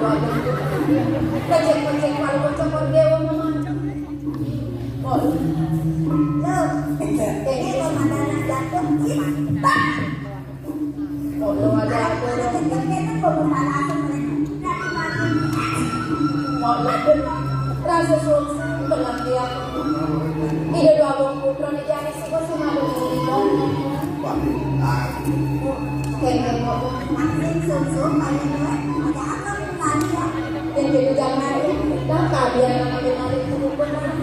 Kecek-kecek kalau kocok dewa mama. Oh. Loh, ini pemandangan jatuh kita. Oh, lo ada apa? Kecek-kecek pemandangan mereka. Oh, rasa susu pengertian. Ide dua bung putra ni jadi sih kau cuma bung. Kayaknya kau makin susu kayaknya ada apa lagi ya? Jadi jangan dah kalian nama itu benar.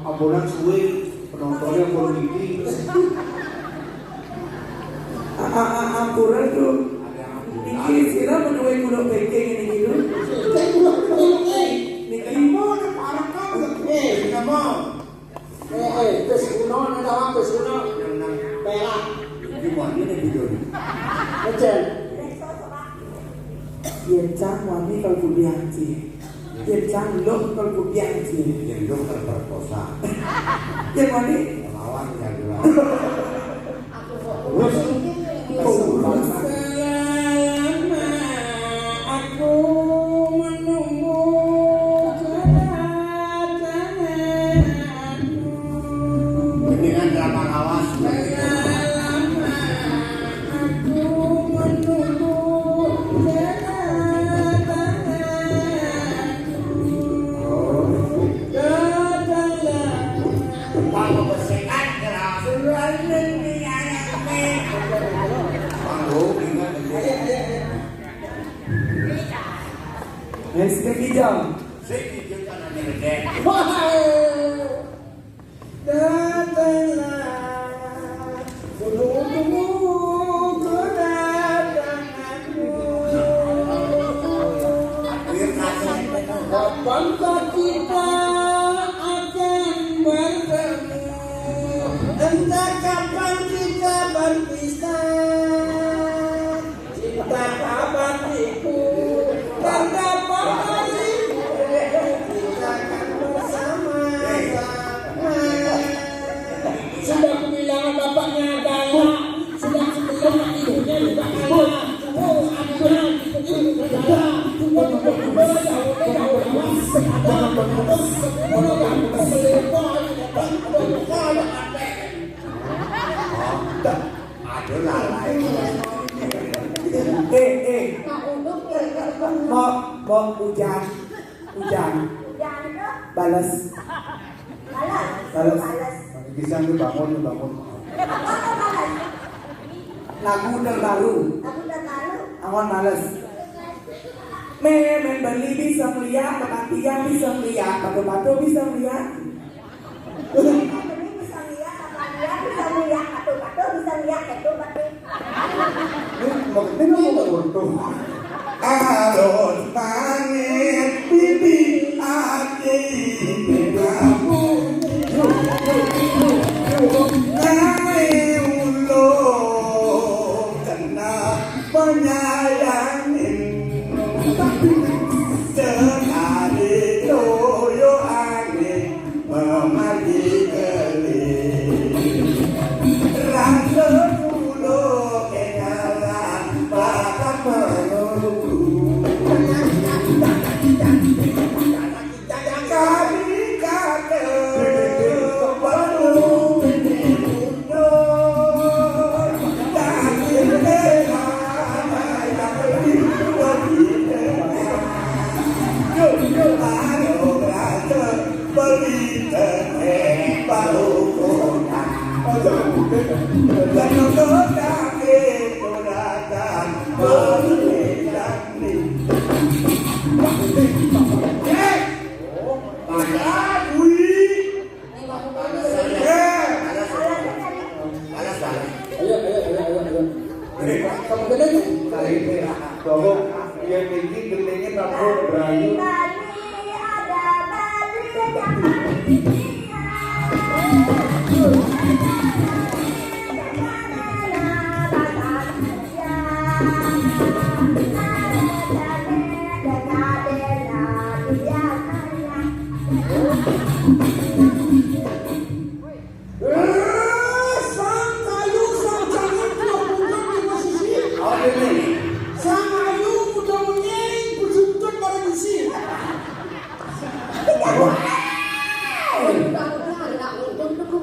Ambulan suwe penontonnya politik. Ambulan tuh. Ini sira menuai kuda pekeng ini gitu. Ini mau parah kan? Nggak mau. Terus kuno ada apa kuno? Perak. Gimana ini video ini? Macam. Yencang wani kalau kudianci. Yencang lo kalau kudianci. Yang lo terperkosa. Yang mana? Melawan yang jelas. Aku menunggu kedatanganmu. Dengan drama awas. Aku menunggu Sekejap. Sekejap kan ada redek. Datanglah menunggu kedatanganmu. Kapankah kita akan bertemu? Entah kapan kita berpisah. Cinta abadiku tak dapat sudah kubilang bapaknya adalah sudah sebelum ibunya juga ada. Oh, aduh, mau hujan, balas. Bisa bangun. Lagu terbaru. Awan males. Membeli bisa melihat, kematian bisa melihat, batu-batu bisa melihat. Alon pangit pipi ati kamu penyayangin Kamu gede nih? Kayak bahwa yang ini gentingnya tahu berayu.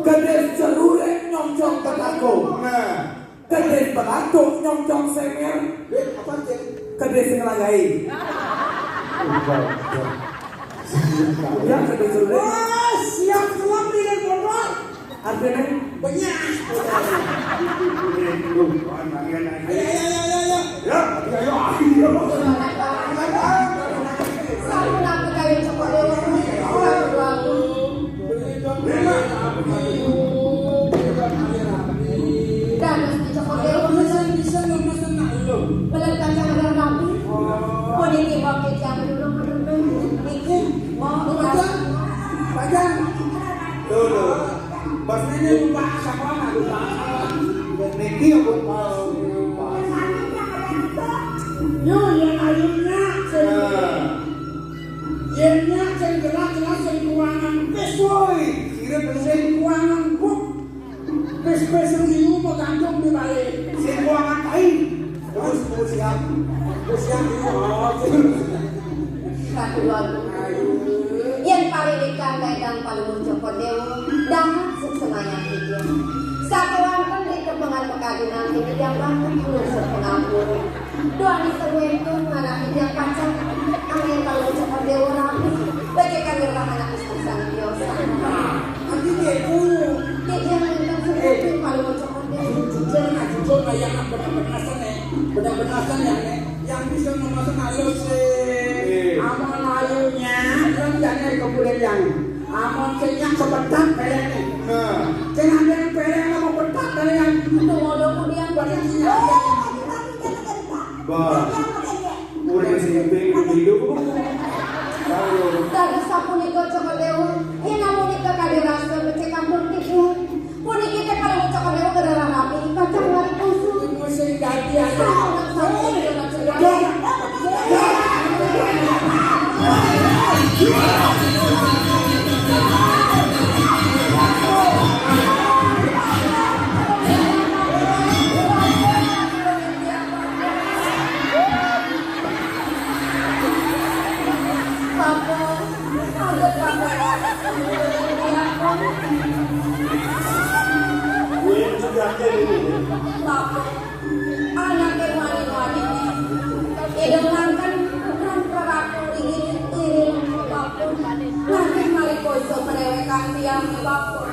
Kades celurek nyong-nyong tetaku. Kades beratuk nyong-nyong semer. Apa sih? Kades ngelagai. Ya kades celurek. Wah, siap kelam di motor. Artinya banyak. Ayo. Selalu nak kayu cokok dewa. Dan mesti cokok dewa. Melakukan cara rapi. Mau ditimbang ke jam dulu Niki mau Pajang. Tuh. Pas ini lupa siapa lupa. Niki aku Yo, yang ayunya yennya saya jelas-jelas saya keuangan pesoi. Kira saya keuangan buk. Pes-pes yang diu mau gantung di balik. Saya keuangan kain. Terus siap. Siap yang paling dikandai dan paling mencopot dewa dan semuanya itu. Satu orang di kepengan pekadunan ini yang banget unsur pengampun. Doa di sewentu anak yang pacar. Angin kalau copot dewa rapi. Bagaikan berkah anak istri biasa. Nanti dia dulu. Dia minta sewentu paling mencopot dewa. Jujur lah yang benar-benar yang bisa memasang halus amon halunya yang jangan kemudian yang amon yang sebentar pelek nih jangan ada yang pelek mau bentar dari yang itu modal kemudian banyak sinyal Bah, udah siapin hidup. dari sapunika cokot dewa yang namunika kadirasa becek kampung tidur puni kita kalau cokot dewa kedara rapi kacang lari kusuk musik ganti aja anak yang wani-wani idengkan bukan peraku iring apapun nanti mari koso menewekan tiang apapun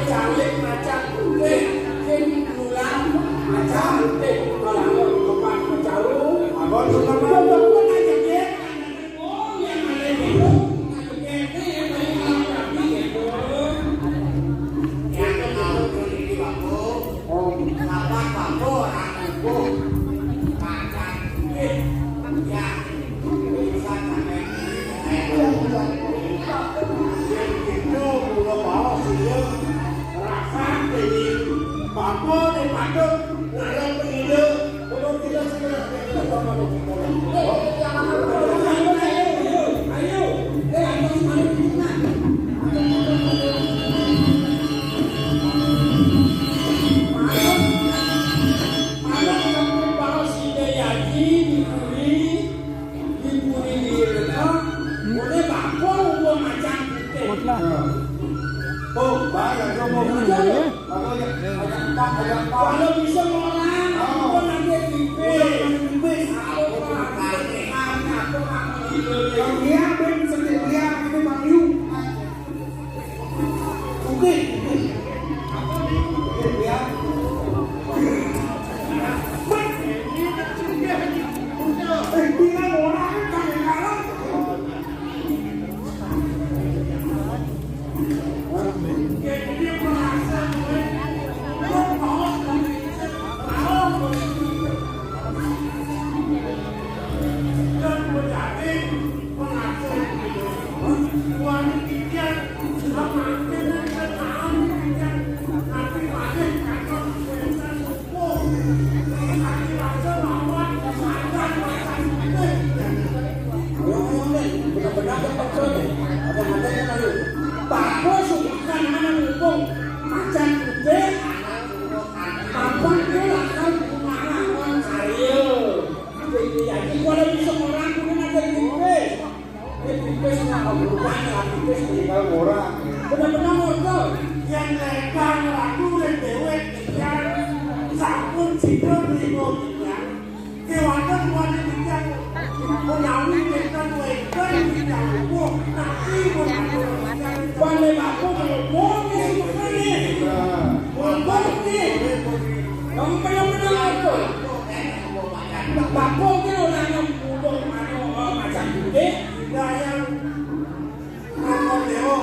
Calik macam putih, sing tulang macam putih, kalau kan wali dijang. Menawi dengan wekan dijang. Nanti wali aku mau ini. Mau ini. Kamu yang benar tu. Bako ni orang yang bunuh macam ini. Yang aku leo.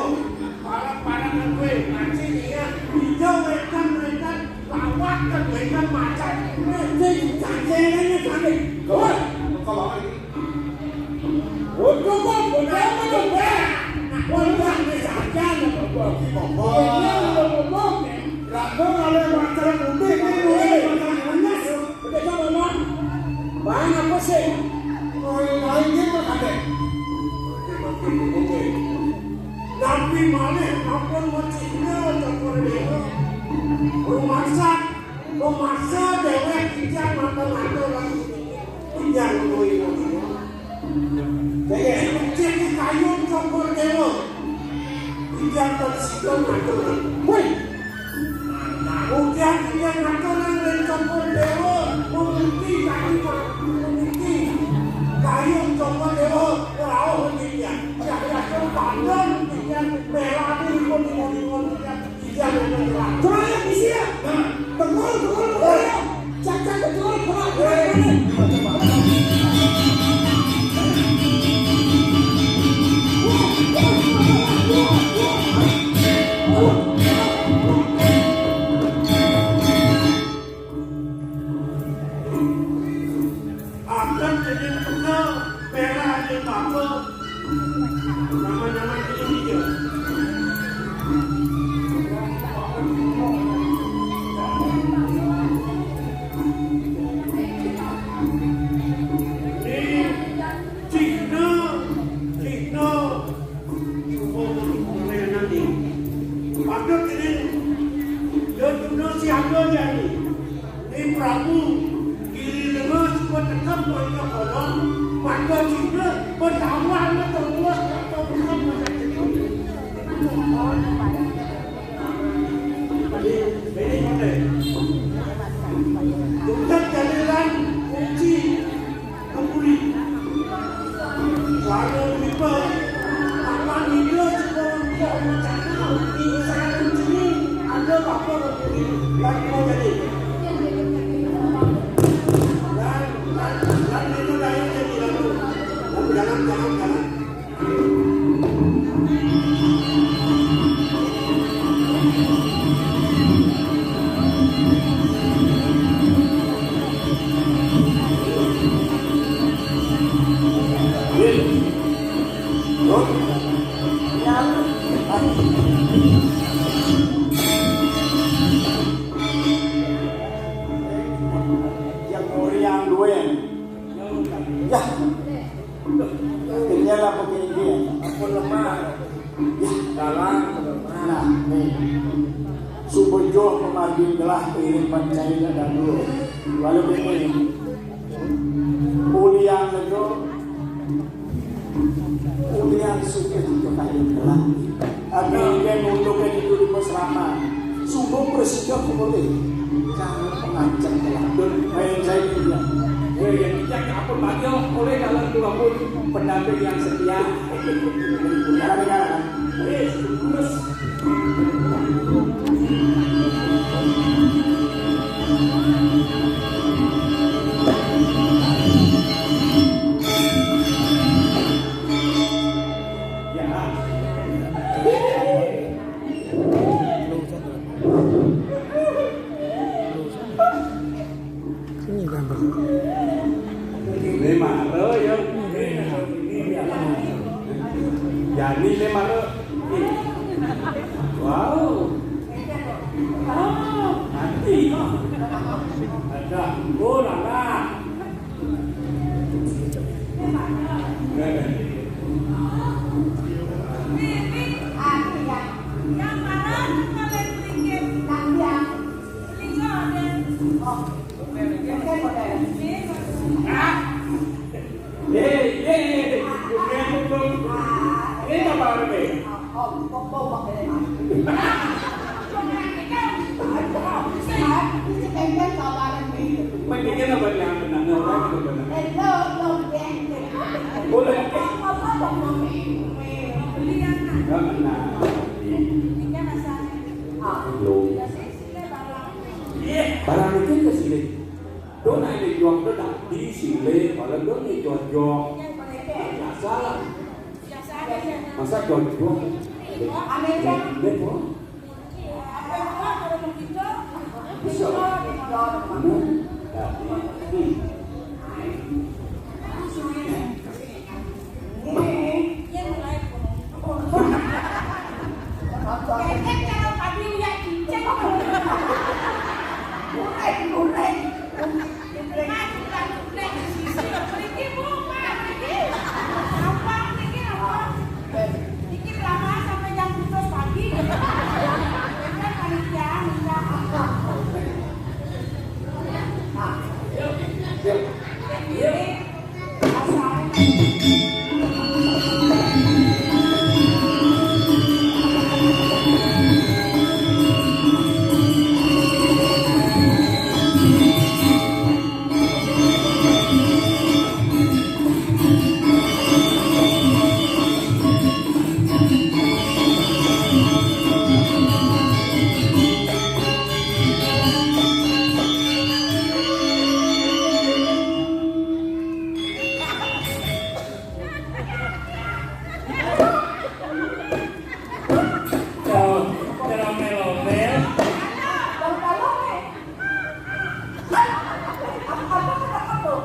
Para gue nanti dia hijau wekan lawak kan wekan macam. Ini jangan sampai. Kau kalau ini. Untuk kau Orang ni saja nak buat apa? Lagu ada macam mudik ni boleh macam manas. Betul tak maman? Bang apa sih? Orang ni macam ada. Tapi mana? Apa macam ni? Macam ni. Rumah dewek kita makan lagi. Yang luai. Jadi kayu campur dewa. Tidak tersikap natural. Woi. Ujian yang natural dan campur dewa. Memiliki kayu campur dewa. Berau dia. Jangan pandang dia merah ni ikut dia. Tidak mengerak. Tolong isia. Tengok. Cakap betul. Akan jadi kenal merah di apa? Nama-nama ini je. Siapa jadi? Ini Prabu kiri lemas bertekam dengan orang maka juga bertawan atau luas atau bukan macam itu. Ini mana? Untuk jadikan kunci kembali. Kalau kita akan hidup sekolah macam ini saya kunci ada apa lagi mau jadi dan itu dah yang jadi lalu jangan Subojo pemagi telah kirim pancainya dan dulu lalu ini ulian lego ulian suket itu kayu telah akhirnya nunduknya itu di pesrama subuh presiden boleh jangan pengancam telah dan main saya dia yang tidak apa bagi oleh dalam dua pun pendamping yang setia karena terus jadi lima wow nanti ada bola lah Bikin apa benar. Lo Boleh. apa Nah. Belum. Barang itu ke sini. Dona ini jual dona di sini. Kalau dona ini jual. Salah. Masa jual. Amerika. Betul. Bisa.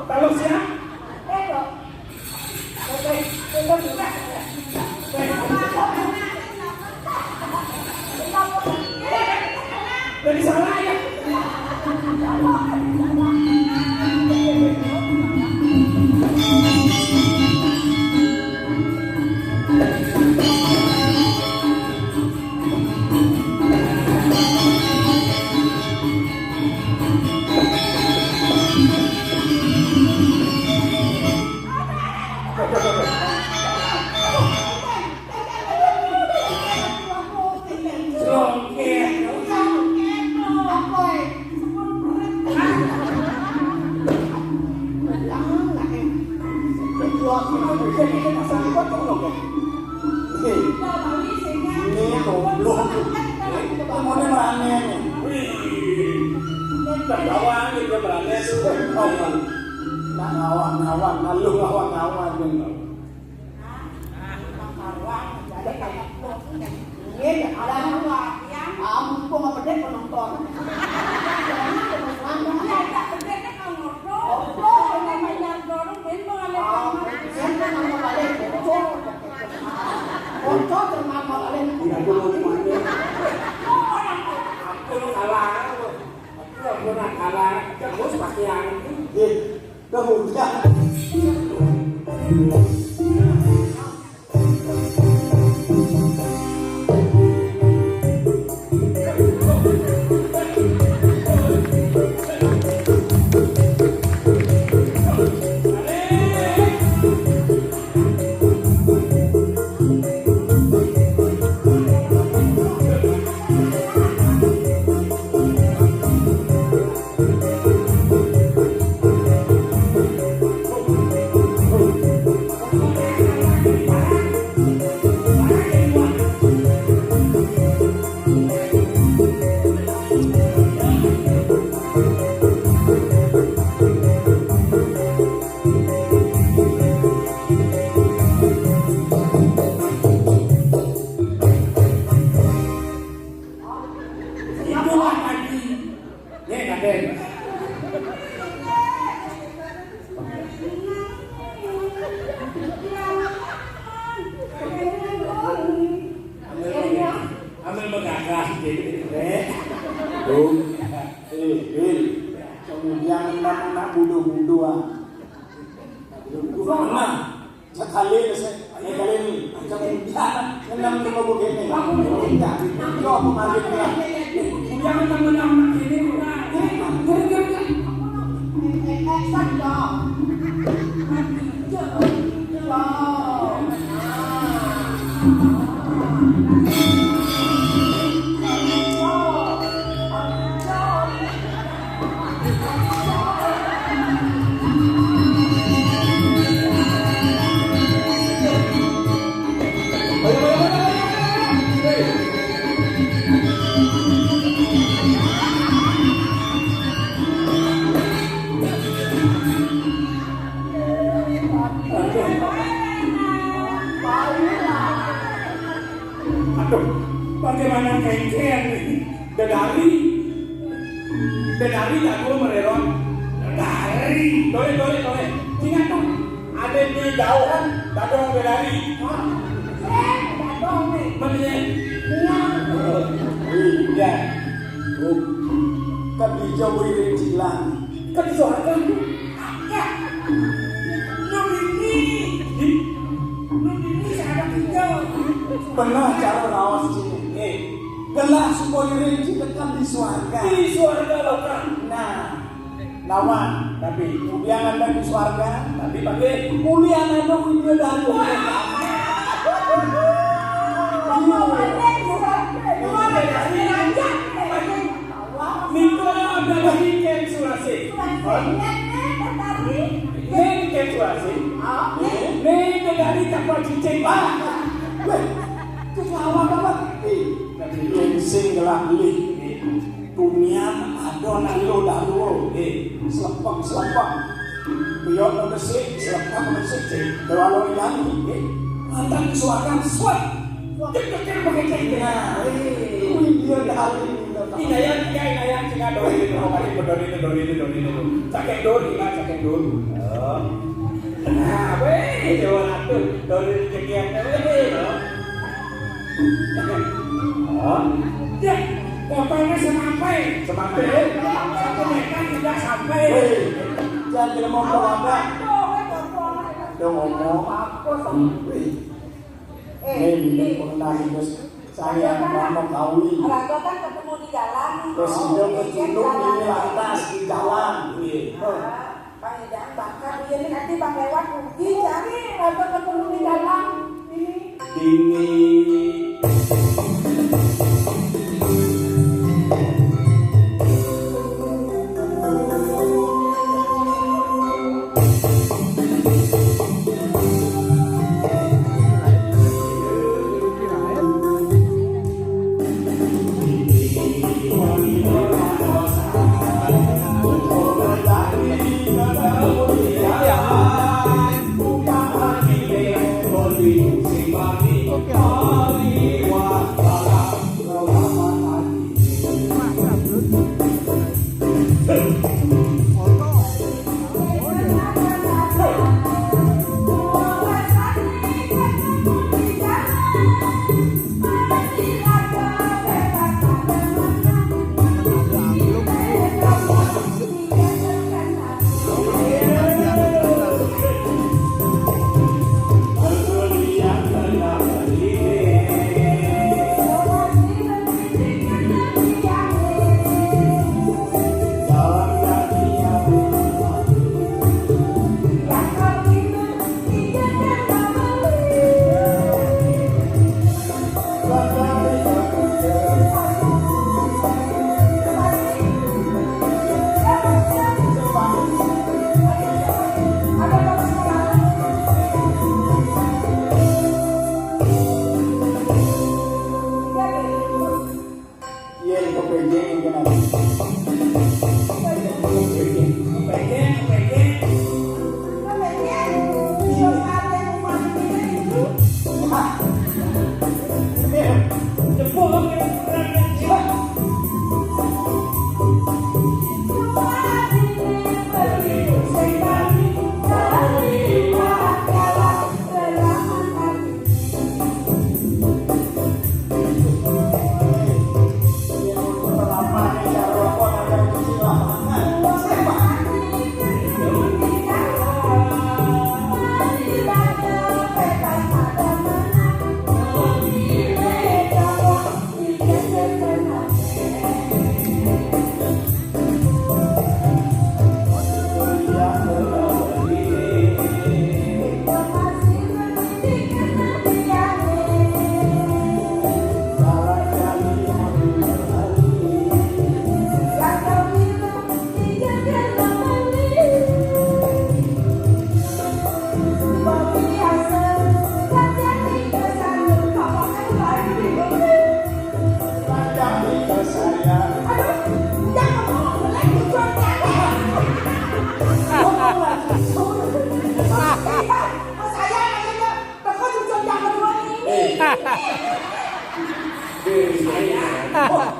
Kalau siap, dari salah ya. bagaimana kengkeng dedari aku mereron dedari dole ingat tuh ada di jauhan dadong dedari Dadong nih. mana Iya. Kan dijauh dari Cilang. kan suara Ya. Nudini seanak hijau Pernah cara rawas sini. Gelah supaya rinci tekan di suarga. di suarga lokal Nah, lawan. Tapi kemudian anda di suarga. tapi pakai Kemudian anda video dari. Miko ada lagi ken surasi ken surasi ken dedari kapal cicing pak Weh, kelawan apa? Tapi sing gelah lih. Dunia adonan lo dalu. Selepang. Biar lo besik, selepang besik. Kalau yang ini, mantan suakan swat. cek pakai cek Nah, dia dari inayang cina dori itu dori cakek dori lah cakek dori nah weh jual atuh dori cekian ya kapalnya sampai satu meter tidak sampai jangan mau kelapa. Dia ngomong ini pernah saya ngomong kawi. Raga kan ketemu di jalan. Presiden kecilung ini lantas di jalan. Bang Idang bakar ini nanti bang lewat rugi cari Raga ketemu di jalan ini. Oke.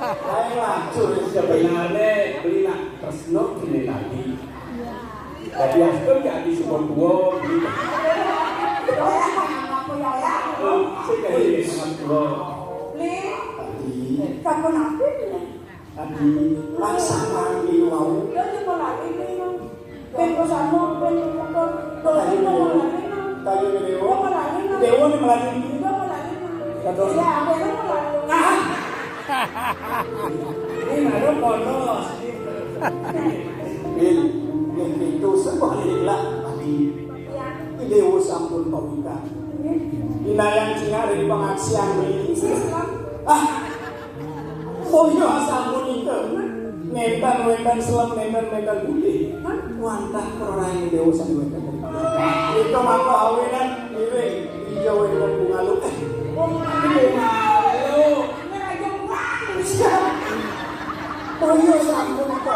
Ayolah, curi Sebenarnya beli nak Tresno kini lagi. Tapi aku gak di support gua. Sekali sama gua. Tadi laksanaan di mau. Kayu dewa nih melatih. Terus. Ini ada bonus. Itu sebaliklah tadi. Dewa sampun pamika. Inayang Cina dari pengaksian ini. Boyo sampun itu. Nentan selam nentan putih. Wantah perorang dewa sampun itu. Itu maka awinan ini hijau dengan bunga lu. Boyo sampun itu.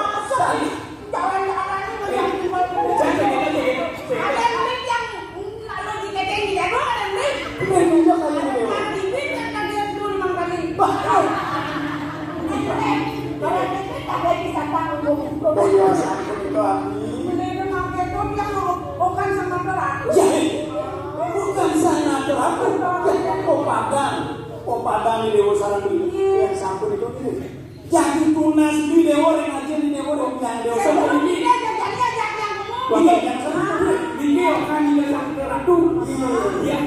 Bukan sana terapu, Padang di Dewa Sarang ini yang sampun itu ini. Jadi tunas di Dewa yang aja di Dewa yang Dewa Sarang ini. Ini akan yang teratu. Yang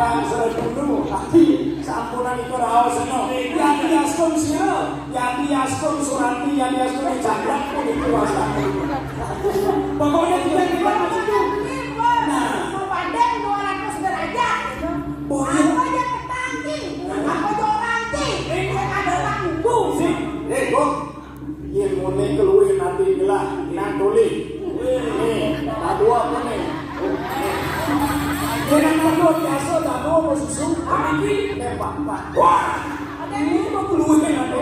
Yang sudah dulu, tapi sampunan itu rawas no. Yang diaskon sih, yang diaskon Suranti, yang diaskon Cakrak pun itu wasa. Pokoknya kita masih itu. Nah, Padang 200 derajat. boleh. Aku aja petangking, aku joranti, ada lampu. Kok, yang mulai keluar nanti gelah, nantuli. Dua apa nih? Dengan nado biasa, nado mau susu, ini tembak. Wah, ini mau keluar nanti.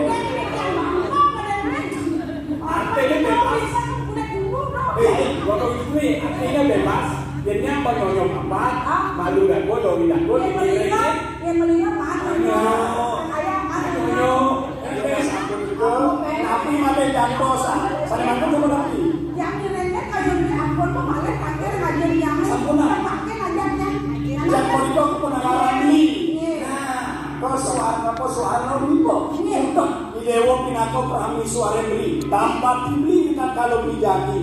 artinya bebas. Jadinya apa nyonyong apa? Malu dan bodoh, tidak bodoh. Yang melihat mana? Tapi ada yang dosa. Saya mampu cuma lagi. Yang nilainya kayu di ampun kok malah pakai ngajar yang pakai ngajarnya. Yang mau itu penagaran ini. Nah, kau suara itu. Untuk di Dewa Pinako Prami suara beli. Tanpa dibeli kita kalau dijadi.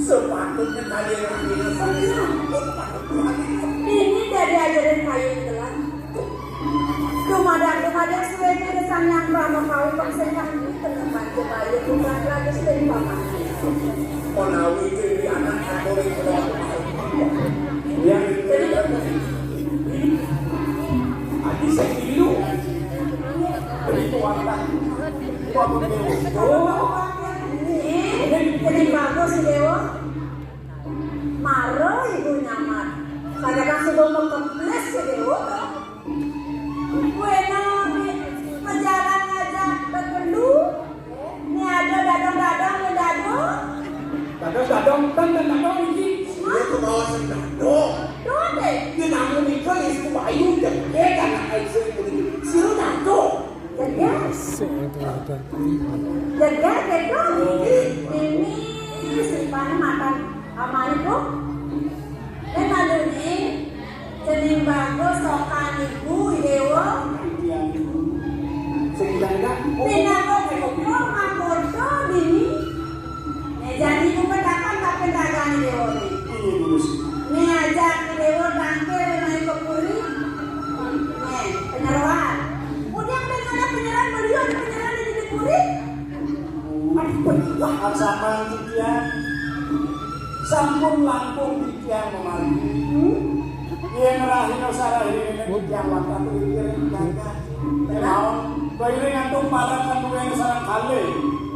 Sepatutnya kalian yang ini dari ajaran kayu itulah. Kemadang suwene desang yang rama kau pangsengan teneman jebaya bukan lagi sering paman. Onawi itu di anak atau di yang Adi sekilu itu warna Jadi bagus si Dewa. Maro ibu nyaman. Kadang sebelum mengkemples si Dewa. Bueno, Dados dadong ten dan dadong iki. Dia tuh bawa sendado. Dode. Dia namun nikah itu bayu dan dia anak aja ini. Siru nado. Jelas. Jelas itu. Ini simpan makan aman itu. Dan lalu ini jenis bagus sokan ibu dewa. Sehingga Pinako kumpul makoto dini. Jadi bukan dapat tapi dagang dewa ni. ini dulu sih. Ni ajak dewa tangkil naik ke puri. Penyeruan. Kemudian dengan ada penyerahan beliau ada penyerahan di puri. Wah, sama tikian. Sampun langkung tikian kemarin. Dia ngerahin usara ini tikian waktu pikirin jaga. Naon, bayi ngantung para kandungan yang sarang kali.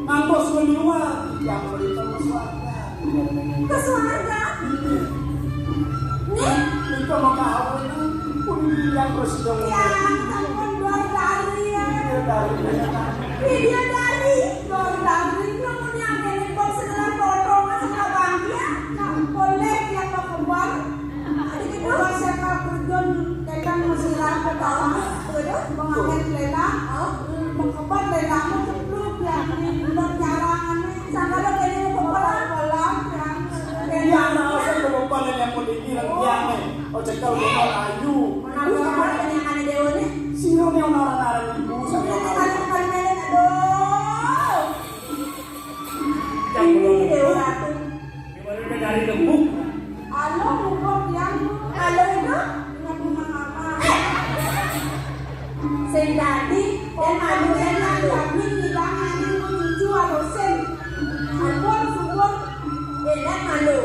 Ngantos meniwa tikian berikan kesuarga. Kesuarga. Nih. Itu mengahawin pun yang terus dong. Ya, ampun luar dari ya. Video dari luar dari kemudian telepon segala foto segala bangknya boleh yang mau keluar adik itu siapa berjon tekan masih rapat dalam terus mengambil lelang mengkebat lelangmu cepluk ya belum nyarangan sama lo kayaknya mau pelan-pelan Iya, nah, saya kelupa yang mau dikirim tiangnya. Oh, cekal bukan ayu. menanggung sama yang ada dewa nih Sino nih orang-orang ibu sama ini orang. kali-kali aduh ini dewa ratu Gimana dari lembuk? halo bukan yang halo itu bunga apa sing dadi dan malu kami bilang ini menuju alusen alpon subur dan malu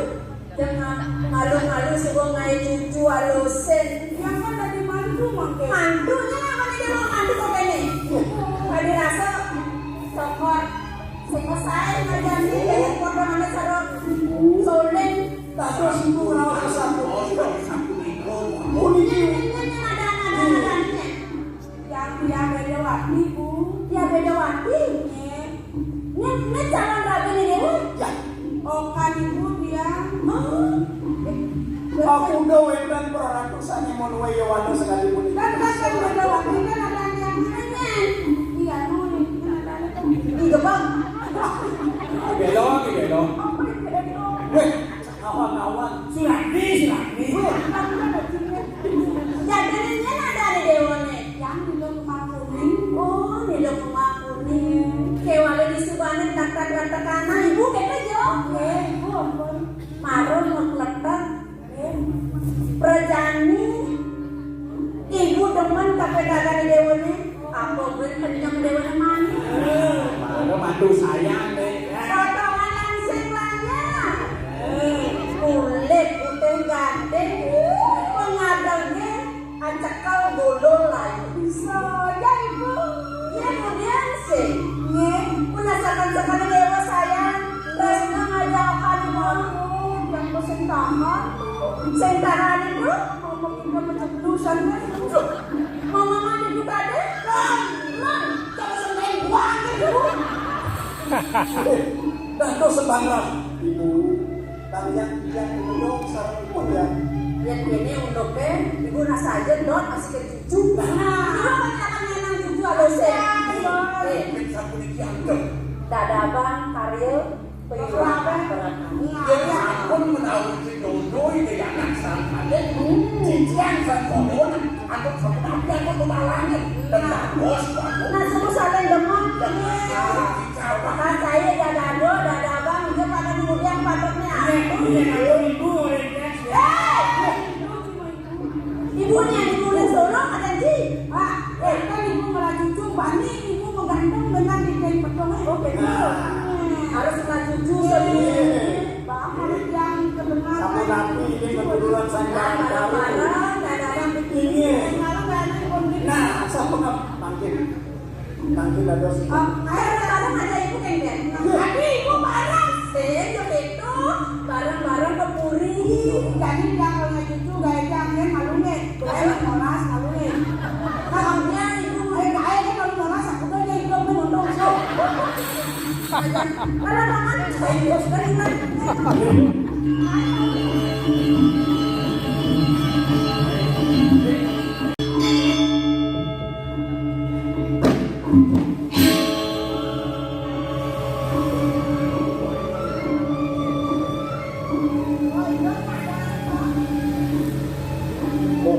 dengan malu subur ngai cucu alusen yang kan dari mandu mangke mandunya apa nih dia mandu kok ini tadi rasa sokor sing saya ngajani dari foto mana sarok solen Terus ibu kenapa kesatu? Oh, satu minggu. yang beda waktu bu ya beda waktu ini calon rapi nih dewa Ya, kan ibu dia aku gawe dan peratusan yang mau nuwe yawana sekali pun. kan beda waktu kan ada yang nanya iya nuni iya bang Gelo. Weh, kawan-kawan. Silahkan. jadinya ada di dewa nih yang di rumah kuning oh di rumah kuning kewale di subane tak-tak-takana ibu kete jo ibu ampun marun ngeletak Prajani ibu demen kafe dagang di dewa nih apa gue kenyang dewa mana Ada mantu sayang deh. potongan langsung banyak kulit putih ganteng pengadalnya acakal godol lain bisa aja ibu ya kemudian sih penasaran sekali dewa sayang resna ngajak kali malu yang pesen tahan sentahan itu mama kita penceblusan mama mandi juga deh man coba seneng buang itu Dan tuh sebanglah ibu. Kalian duduk sarang ibu ya. yang ini undoknya ibu nasa aja dot masih ke cucu nah kan nyenang cucu alusen Satu minggu yang dadabang karil penyuapan berakani Jadi aku menawarkan si Dodo ini anak sangkanya Cincian sangkono Aku sebenarnya aku kemalangan Tentang bos aku nah semua saling demam kan saya dadado dadabang juga pada kemudian patoknya ibunya ditulis solo ada di kan ibu malah cucu bani ibu menggantung dengan dikain petongnya oke harus malah cucu harus yang kebenaran Sapu napi ini kebetulan saya barang-barang dadabang Ini. malah gak ada kondisi Nah, sapu napi Mangkil ada sih. kadang-kadang ada ibu kengken tapi ibu barang itu barang-barang ke puri jadi yang punya cucu gaya jangan malunya gaya molas malunya kamunya ibu gaya kalau molas aku tuh jadi belum menunduk kalau banget saya terus dari Một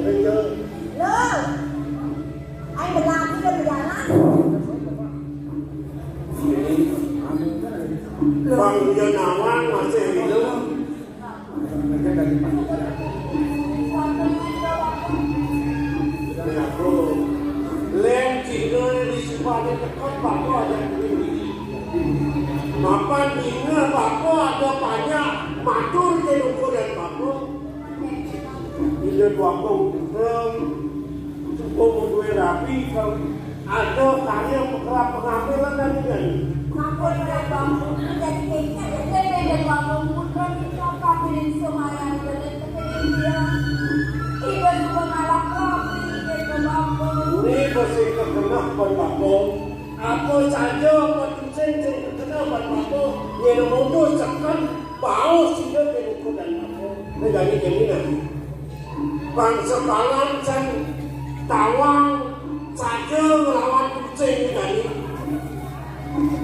cái chơi. Lơ, anh phải làm cái đơn giản lắm. Bang dia nawang masih hidup. Aku lem cina di sebelah dekat bapa ada begini. Mapan ingat bapa ada banyak matur ke ukuran bapa. Bila bapa ukuran cukup dua rapi kalau ada karya pengambilan dari dia. Aku udah bangun, jadi kayaknya jadi dan bangun putra kita kabilin semayang dan terkait dia. Ibu juga malah kami ke bangun. Ini masih kekenah bapa. Apa saja petusen yang terkenal bapa yang muncul sekan bau sudah kerukunan bapa. Menjadi jaminan. Bangsa kalan dan tawang saja melawan kucing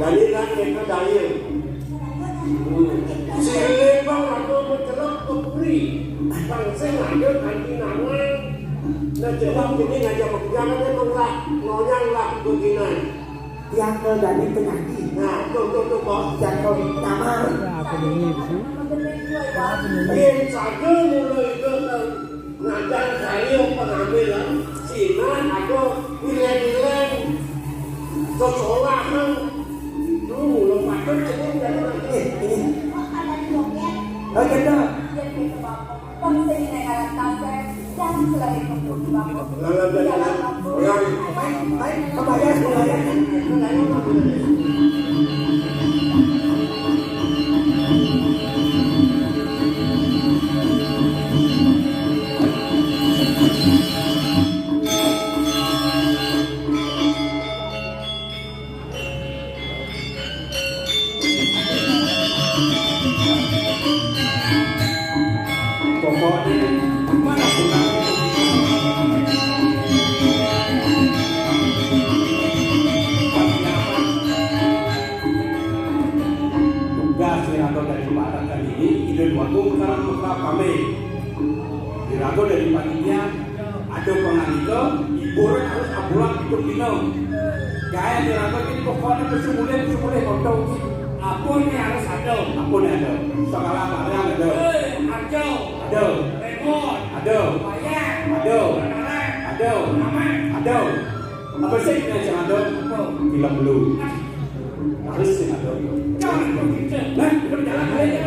dari kan mereka daya. Si lembang atau bergerak ke puri, bangsa ada kanti nama. Nah jawab ini ngajak berjalan dia mengelak, nonyang lah begini. Yang ke dari penyakit. Nah tu bos. Yang ke nama. Yang saja mulai ke ngajar saya pengambilan. Cina ada nilai-nilai seseorang dulu lepas itu jadi Ini. Ada di loket. Oh kita. Jadi ke bangun. Bangsa ini negara kafe dan selain itu di bangun. Baik, kebayang. Pokoknya mana pulang tugas Wirato dari Barat kali ini ide waktu sekarang putra kami. Wirato dari panitia ada penganiko ibu harus ambulan itu minum. Gaya Wirato ini pokoknya kesemulai kontol. Apa ini harus ada? Apa ini ada? Sekolah barang ada. Ada. Repot. Ada. Bayar. Ada. Ada. Ada. Apa sih yang ada? Film dulu. Harus sih ada. Jangan begitu. Nah, berjalan ayo.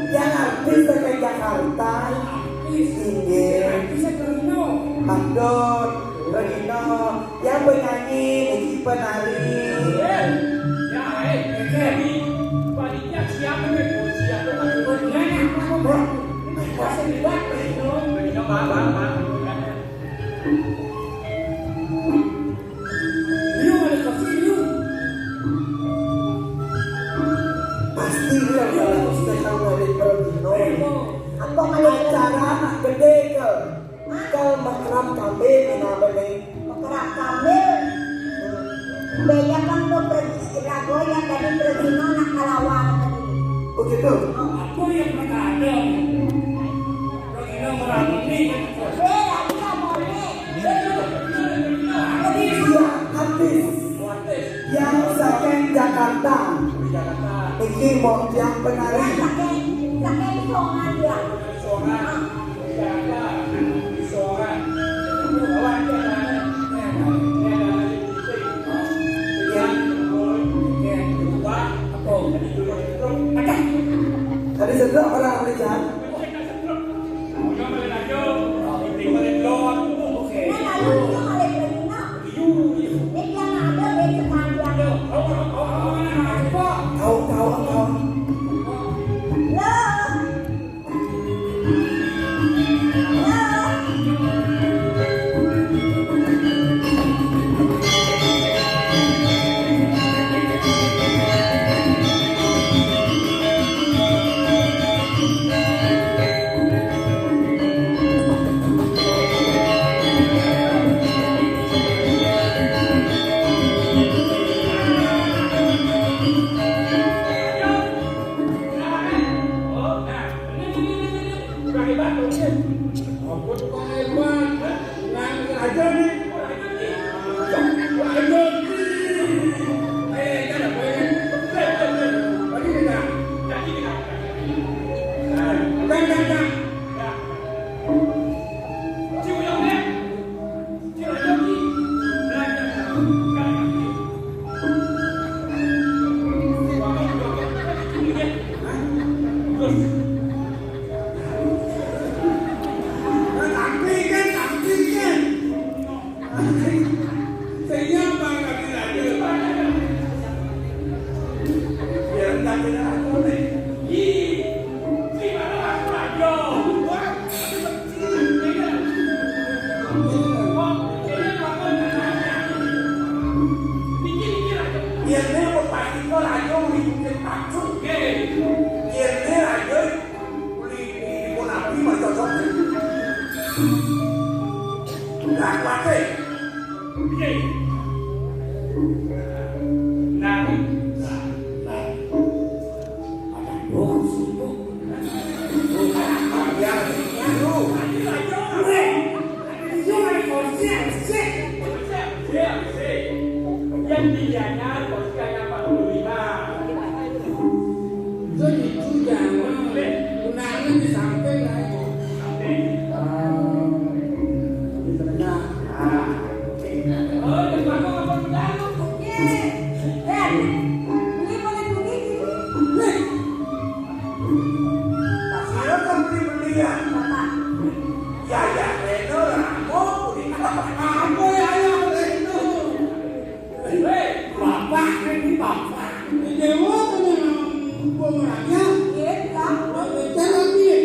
Yang artis ke Jakarta, Mandor, Regino, yang penyanyi, Niki penari. Pasti dia kalau sedang dari Regino. Apa kalau Acara anak gede ke makram kambing namanya. Kerak kambing. Beda kan tuh rago yang dari Regino nak kalawang tadi. Begitu. Apa yang berada? Regina merangkuli. Beda kita boleh. Dia artis yang saking Jakarta. Ini mau yang penari. Pakai songan dia. Suara, jaga, suara. Awak Ini pasti kok raja bikin pacu. Ini raja beli di nabi mah cocok. Enggak pakai. Nah, yang tiganya posisinya 45. Jadi itu jangan gunanya di samping lah. Oh, di belakang apa pedang? Saya kan beli-belian. Ya Reno Ramo Apa ya itu? Bapak ini bapak. Dewa dengan pemerannya. Jalan dia.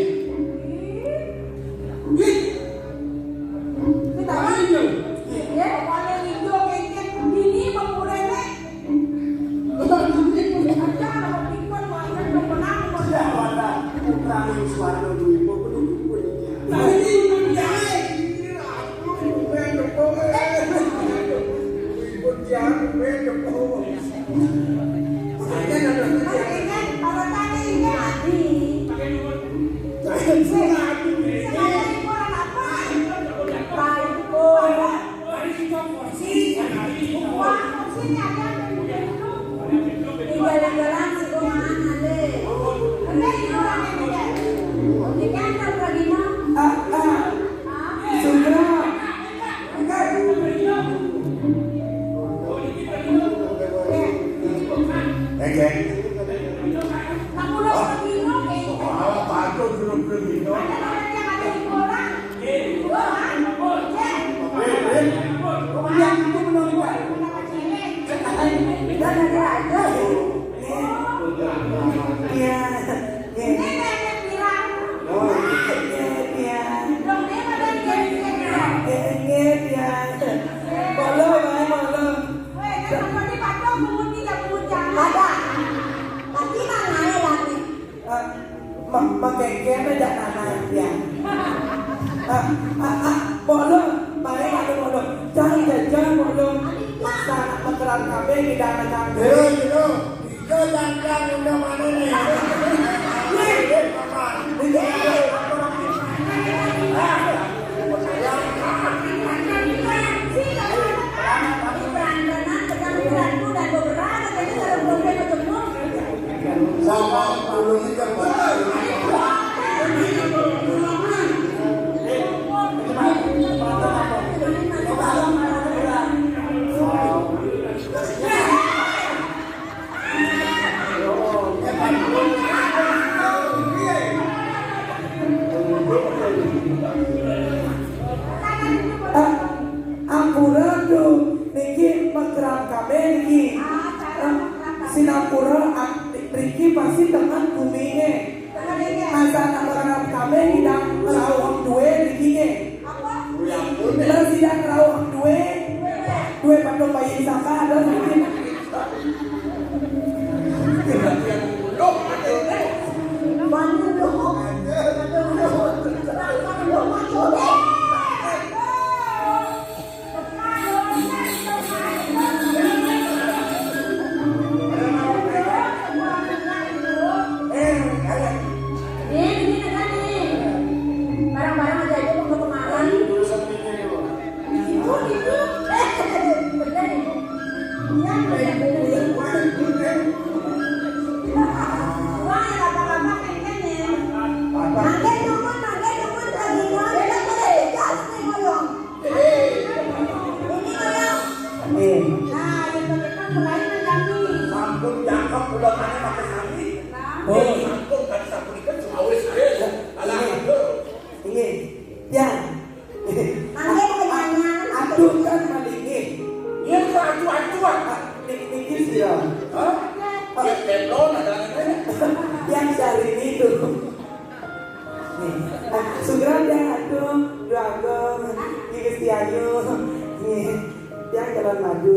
Yang jalan maju.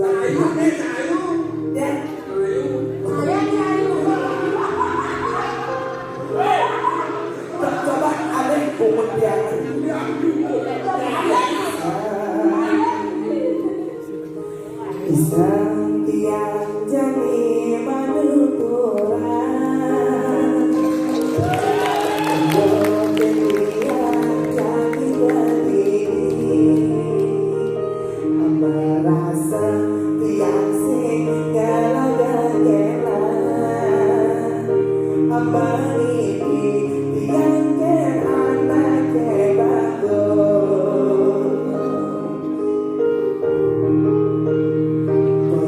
Ya. Coba ada kumut yang Isang tiang jani manuturan Boten liang jani berdiri Merasa tiang sing gela-gela Meniti tiang ke anak ke bagus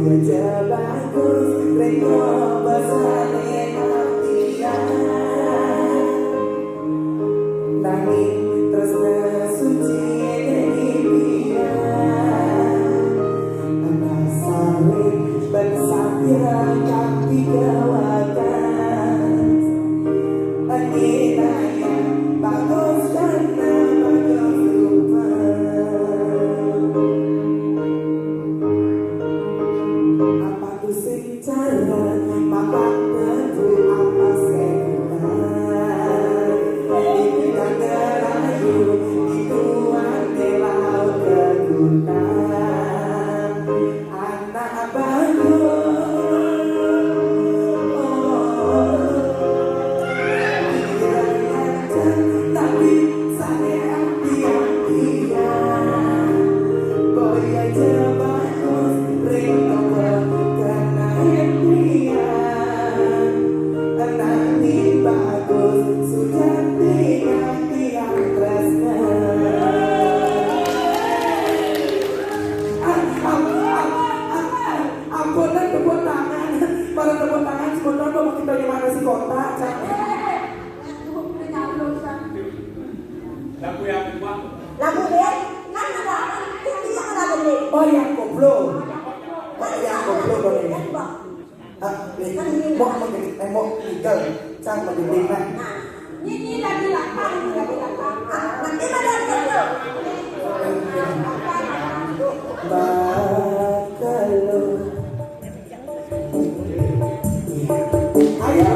Kaya bagus reno basane hatian Nanging tresna suci dari pian Anak sawit bersabya kaki gawakan Anginaya bagus karena bagus rupa Apa tu secara maka tentu apa sebenarnya Kita ngerayu itu adalah kegunaan Anak bagus Tapi saya hati-hatian Boy aja bagus Rindu karena impian Nanging bagus Sudah tiang-tiang tresna Ampunan tepuk tangan Para tepuk tangan sebentar kok kita gimana sih kota Lagu yang kedua. Lagu deh, kan ada bisa lagu deh. Oh yang koplo Oh yang koplo boleh Mau tinggal Cang mendidik Nah, ini lagi lapang, lagi lapang. Nanti ada dulu. Bakalo Ayo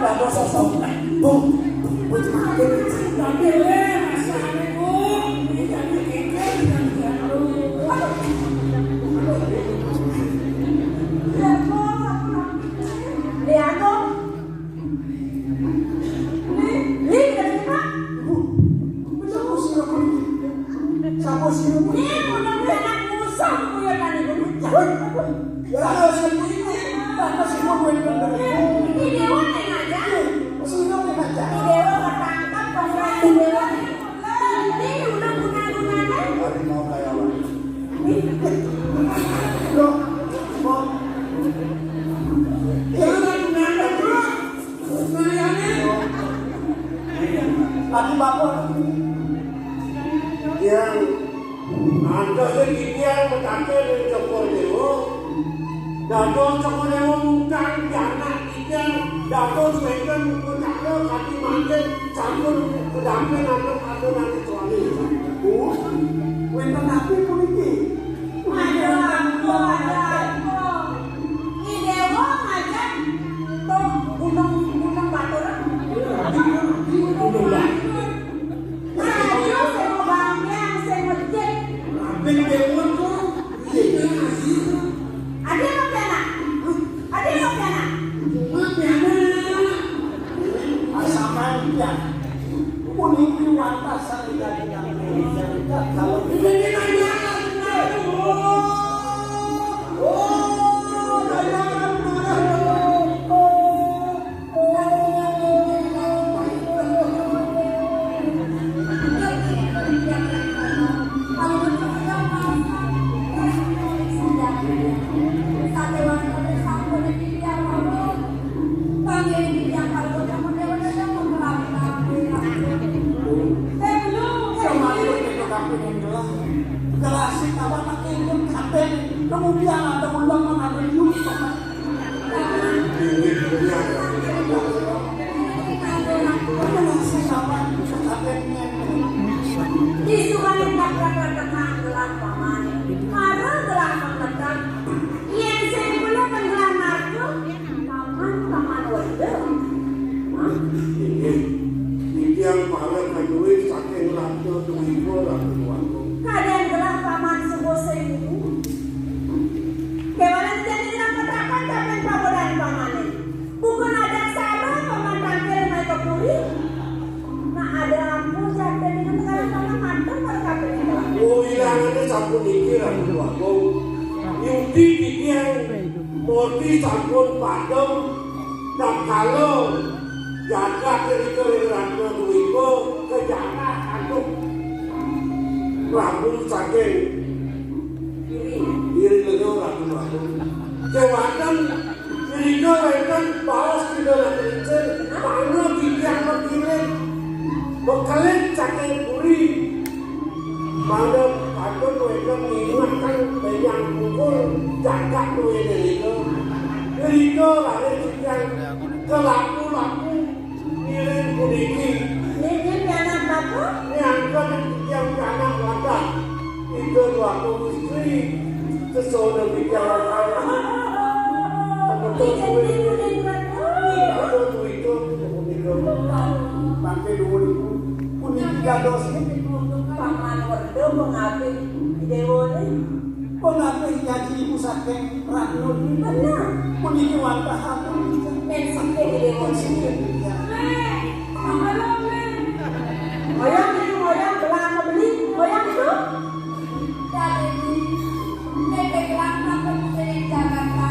dados sosok Bu makin tapi masane Bu jadi kengkel Lihat Sapo sira Bu? ini udah anak musuh kuya tadi Bu. Ya kalau sendiri tanpa semua benar. Ini dewa yang aja. Sira aja. Ini dewa ketangkap pengurus dewa. Ini udah guna-gunanya. Hari mau kayak apa? Loh, mau lagi bapak yang ada sekian berkata di Joko Dewo, Dato Joko Dewo bukan anak kita, Dato Swegan berkata kaki manjen campur kedamping atau nanti suami. wenten api puniki. Ada apa? Ini dewa ngajak tuh gunung baturan. Gunung Batu. Ayo saya bangga, saya ngejek. Bing Dewo tu, Ada apa piana? Ada apa piana? Asaman ya. Puniki wantasan dari Indonesia kalau Kelasik apa pakai ikut kapten kemudian ada ulang mengambil unit kelasik apa kaptennya Disuruh tak tenang gelang paman. Marah gelang pengetang. Yang saya punya gelang marco. Paman wadah. ini yang paling kedua saking ratu tuiku ratu tuaku. Kadang gelang paman sebuah seribu. Kewalan jadi gelang petrakan kapan pabodan paman. Bukan ada salah paman tampil naik ke puri. Nah ada aku jadi dengan gelang paman mantap mereka pilih. Oh hilang itu sampun iki ratu tuaku. Yudi yang murti sampun padam dan kalau jaga cerita ratu tuiku kejaga antuk Prabu saking diri lego ratu tuaku. Jawatan cerita wenten bawas kita ratu mana bikin berkirim bekalin saking puri pada patut wenten ingatkan banyak pukul jaga tuh itu cerita lari yang kelaku-laku miring puniki Ini piana bapak. angkat yang anak wadah itu waktu istri sesuatu bicara kaya betul itu pakai dulu itu puniki dados Paman warga mengabdi dewa ini. pengape jadi ibu saking ratu Benar. puniki wantah apa Mensampai di dewa sini. Oyang itu oyang gelang apa beli? Oyang itu? Dari nenek gelang apa beli Jakarta?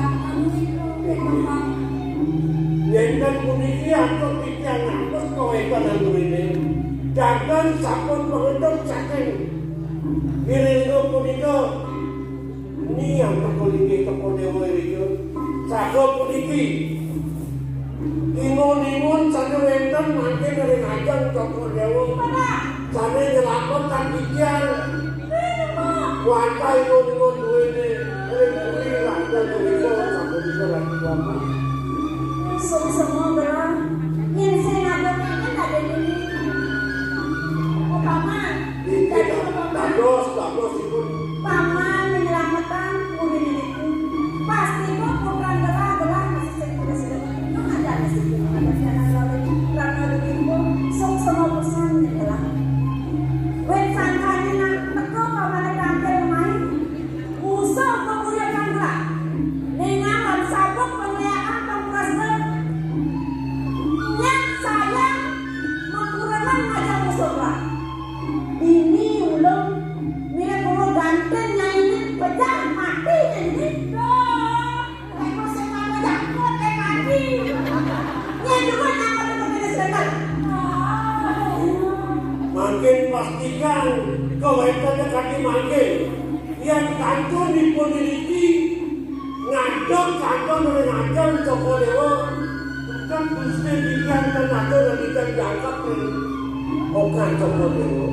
Yendan puniki atau pikiran ngapus kowe kanan ini jangan sampun pengetuk saking Giringo punika ini yang terkuliki keponewo itu sago puniki ingun-ingun sana wenten mangke dari ngajang keponewo sana nyelakon kan pikiran wanta ingun-ingun duwene puri rangga duwiko sago bisa lagi wapa Semua gelang yang saya ngadongnya kan ada di paman. Jadi Dados itu paman menyelamatkan kulit itu. Pasti kok bukan gelang masih saya sudah ada di situ. dipastikan kawetane kaki mangke yang kantun dipun miliki ngadon kantun oleh ngadon Joko Dewa bukan Gusti Bikan tenaga dan ikan dianggap okan Joko Dewa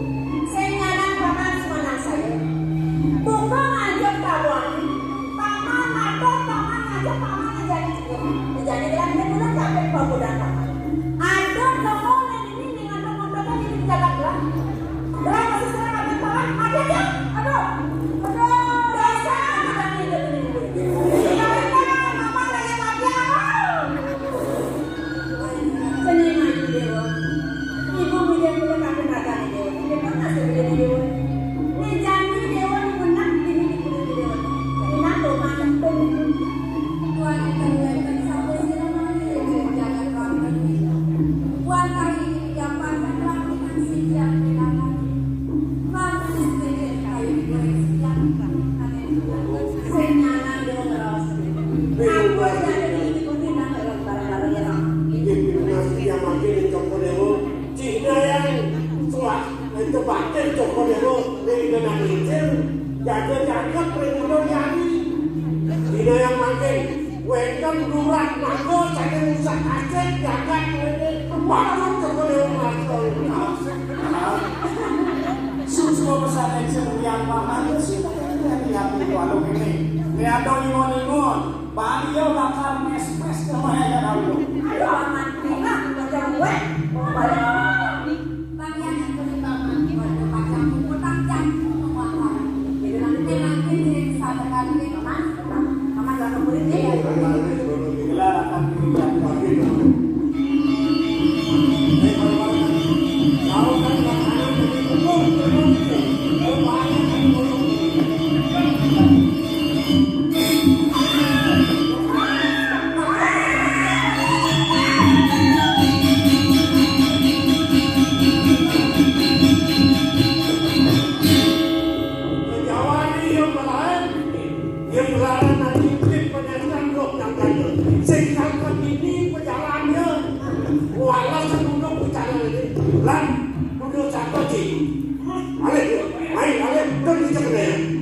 Saya nyaran paman semanang saya. Tukang ngajak kawan. Paman ngajak, paman ngajak, paman ngajak. Jadi bilang dia udah capek bawa dan paman. Ada kamu yang ini dengan teman-teman ini jalan lah. Berapa masih saya ngajak paman? Ada ya? Aduh, dosa kita ini paman lagi mati. Seniman Dewa. Ibu punya kakek kakak nih Dewa. Ini pernah saya Dewa. Ini janji Dewa ini menang ini Dewa. Ini nato macam tuh. Tuan kita mulai sampai sini mana jangan kawan Tuan kali yang pakai rapikan siap bilangan. Mana istri kayu digoreng siap kan. Senyalan Dewa terus. Aku aja ini ikutin nak barang-barang yang yang makin Joko Dewa Cina yang suat itu batin Joko Dewa dari dengan hijau jaga-jaga perimudo yani Cina yang makin wekan lurat mako jadi rusak aset jaga bangun Joko Dewa masuk semua pesan yang paman sih yang itu alung ini lihat dong ingon-ingon beliau bakal mes-mes ke mana dulu aduh paman tinggal macam gue bang yang beri paman pada macam utang jantung menguatkan jadi nanti diri sahabat kali paman gak kemudian dia gelar akan dilihat lagi kau kan makanan yang berada nanti di penyesuaian blok yang kaya sehingga ini perjalanannya walau sebelum bicara ini lan udah cakap sih alih, main alih, kan bisa kena